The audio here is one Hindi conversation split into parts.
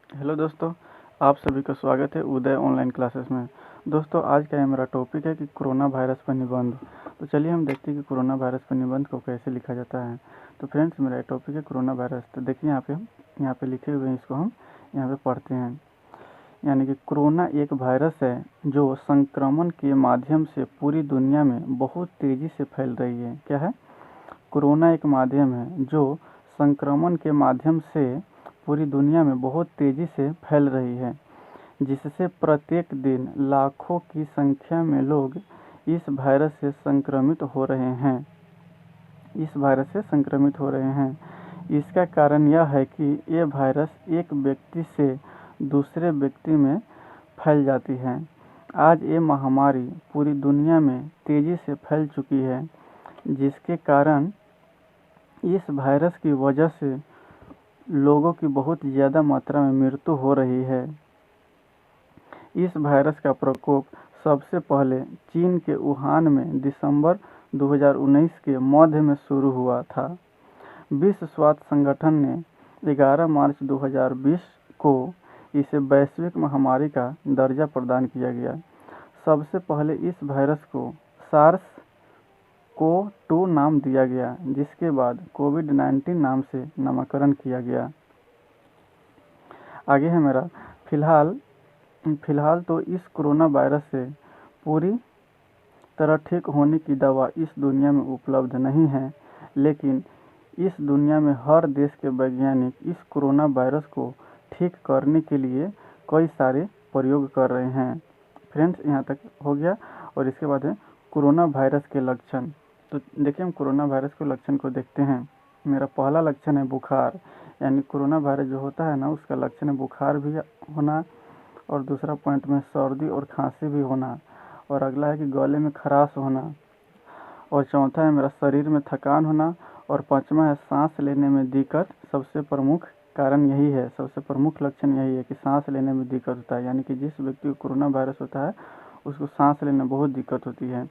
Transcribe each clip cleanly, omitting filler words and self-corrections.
हेलो दोस्तों, आप सभी का स्वागत है उदय ऑनलाइन क्लासेस में। दोस्तों, आज का ये मेरा टॉपिक है कि कोरोना वायरस पर निबंध। तो चलिए हम देखते हैं कि कोरोना वायरस पर निबंध को कैसे लिखा जाता है। तो फ्रेंड्स, मेरा टॉपिक है कोरोना वायरस। तो देखिए यहाँ पे लिखे हुए हैं, इसको हम यहाँ पे पढ़ते हैं। यानी कि कोरोना एक वायरस है जो संक्रमण के माध्यम से पूरी दुनिया में बहुत तेज़ी से फैल रही है। क्या है? कोरोना एक माध्यम है जो संक्रमण के माध्यम से पूरी दुनिया में बहुत तेज़ी से फैल रही है, जिससे प्रत्येक दिन लाखों की संख्या में लोग इस वायरस से संक्रमित हो रहे हैं। इसका कारण यह है कि ये वायरस एक व्यक्ति से दूसरे व्यक्ति में फैल जाती है। आज ये महामारी पूरी दुनिया में तेज़ी से फैल चुकी है, जिसके कारण इस वायरस की वजह से लोगों की बहुत ज़्यादा मात्रा में मृत्यु हो रही है। इस वायरस का प्रकोप सबसे पहले चीन के वुहान में दिसंबर 2019 के मध्य में शुरू हुआ था। विश्व स्वास्थ्य संगठन ने 11 मार्च 2020 को इसे वैश्विक महामारी का दर्जा प्रदान किया गया। सबसे पहले इस वायरस को सार्स को 2 नाम दिया गया, जिसके बाद कोविड-19 नाम से नामकरण किया गया। आगे है मेरा फिलहाल तो इस कोरोना वायरस से पूरी तरह ठीक होने की दवा इस दुनिया में उपलब्ध नहीं है, लेकिन इस दुनिया में हर देश के वैज्ञानिक इस कोरोना वायरस को ठीक करने के लिए कई सारे प्रयोग कर रहे हैं। फ्रेंड्स, यहाँ तक हो गया। और इसके बाद है कोरोना वायरस के लक्षण। तो देखिए, हम कोरोना वायरस के लक्षण को देखते हैं। मेरा पहला लक्षण है बुखार। यानी कोरोना वायरस जो होता है ना, उसका लक्षण है बुखार भी होना, और दूसरा पॉइंट में सर्दी और खांसी भी होना, और अगला है कि गले में खराश होना, और चौथा है मेरा शरीर में थकान होना, और पांचवा है सांस लेने में दिक्कत। सबसे प्रमुख लक्षण यही है कि सांस लेने में दिक्कत होता है। यानी कि जिस व्यक्ति को कोरोना वायरस होता है उसको सांस लेने में बहुत दिक्कत होती है।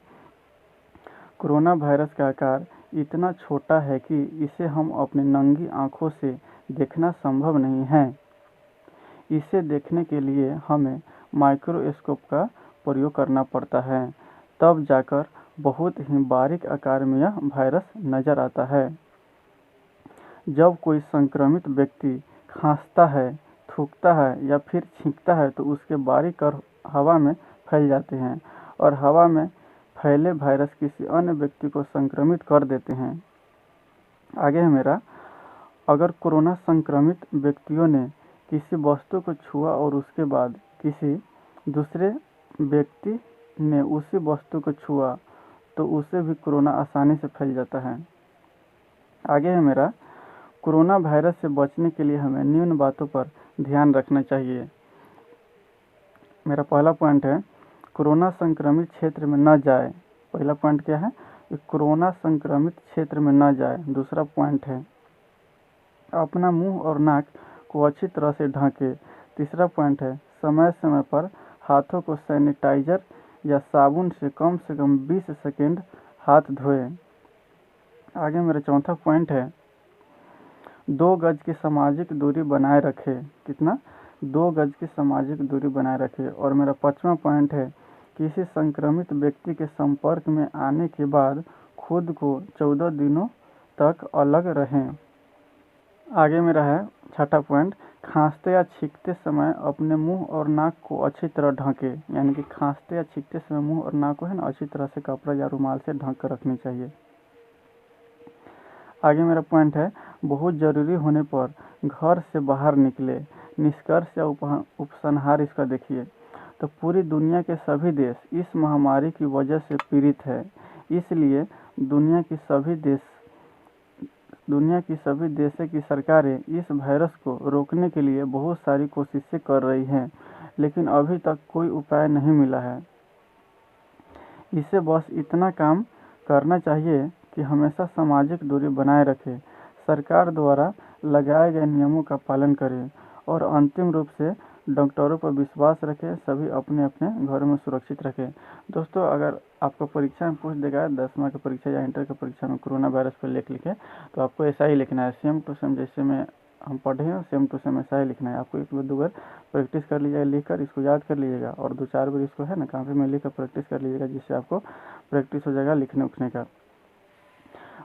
कोरोना वायरस का आकार इतना छोटा है कि इसे हम अपनी नंगी आंखों से देखना संभव नहीं है। इसे देखने के लिए हमें माइक्रोस्कोप का प्रयोग करना पड़ता है, तब जाकर बहुत ही बारीक आकार में यह वायरस नज़र आता है। जब कोई संक्रमित व्यक्ति खांसता है, थूकता है या फिर छींकता है तो उसके बारीक कण हवा में फैल जाते हैं, और हवा में फैले वायरस किसी अन्य व्यक्ति को संक्रमित कर देते हैं। आगे है मेरा, अगर कोरोना संक्रमित व्यक्तियों ने किसी वस्तु को छुआ और उसके बाद किसी दूसरे व्यक्ति ने उसी वस्तु को छुआ तो उसे भी कोरोना आसानी से फैल जाता है। आगे है मेरा, कोरोना वायरस से बचने के लिए हमें निम्न बातों पर ध्यान रखना चाहिए। मेरा पहला पॉइंट है कोरोना संक्रमित क्षेत्र में न जाए। पहला पॉइंट क्या है कि कोरोना संक्रमित क्षेत्र में न जाए। दूसरा पॉइंट है अपना मुंह और नाक को अच्छी तरह से ढके। तीसरा पॉइंट है समय समय पर हाथों को सैनिटाइजर या साबुन से कम 20 सेकेंड हाथ धोएं। आगे मेरा चौथा पॉइंट है 2 गज की सामाजिक दूरी बनाए रखें। कितना? 2 गज की सामाजिक दूरी बनाए रखें। और मेरा 5वां पॉइंट है किसी संक्रमित व्यक्ति के संपर्क में आने के बाद खुद को 14 दिनों तक अलग रहें। आगे मेरा है 6वां पॉइंट, खांसते या छींकते समय अपने मुंह और नाक को अच्छी तरह ढकें। यानी कि खांसते या छींकते समय मुंह और नाक को है ना अच्छी तरह से कपड़ा या रुमाल से ढक कर रखनी चाहिए। आगे मेरा पॉइंट है बहुत ज़रूरी होने पर घर से बाहर निकले। निष्कर्ष या उपसंहार इसका देखिए। तो पूरी दुनिया के सभी देश इस महामारी की वजह से पीड़ित है, इसलिए दुनिया की सभी देशों की सरकारें इस वायरस को रोकने के लिए बहुत सारी कोशिशें कर रही हैं, लेकिन अभी तक कोई उपाय नहीं मिला है। इसे बस इतना काम करना चाहिए कि हमेशा सामाजिक दूरी बनाए रखें, सरकार द्वारा लगाए गए नियमों का पालन करें, और अंतिम रूप से डॉक्टरों पर विश्वास रखें। सभी अपने अपने घरों में सुरक्षित रखें। दोस्तों, अगर आपको परीक्षा में पूछ देगा 10वां की परीक्षा या इंटर की परीक्षा में कोरोना वायरस पर लेख लिखे, तो आपको ऐसा ही लिखना है, सेम टू सेम जैसे मैं हम पढ़े हैं सेम टू सेम ऐसा ही लिखना है। आपको एक बार 2 बार प्रैक्टिस कर लीजिएगा, लिख कर इसको याद कर लीजिएगा और 2-4 बार इसको है ना कापी में लिख कर प्रैक्टिस कर लीजिएगा, जिससे आपको प्रैक्टिस हो जाएगा लिखने उखने का।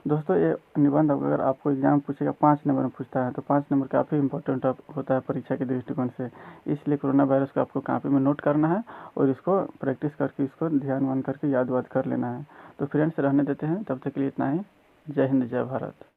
दोस्तों ये निबंध अगर आपको एग्जाम पूछेगा 5 नंबर में पूछता है तो 5 नंबर काफ़ी इंपॉर्टेंट होता है परीक्षा के दृष्टिकोण से। इसलिए कोरोना वायरस को आपको कापी में नोट करना है और इसको प्रैक्टिस करके इसको ध्यान वान करके याद वाद कर लेना है। तो फ्रेंड्स रहने देते हैं, तब तक के लिए इतना ही। जय हिंद, जय भारत।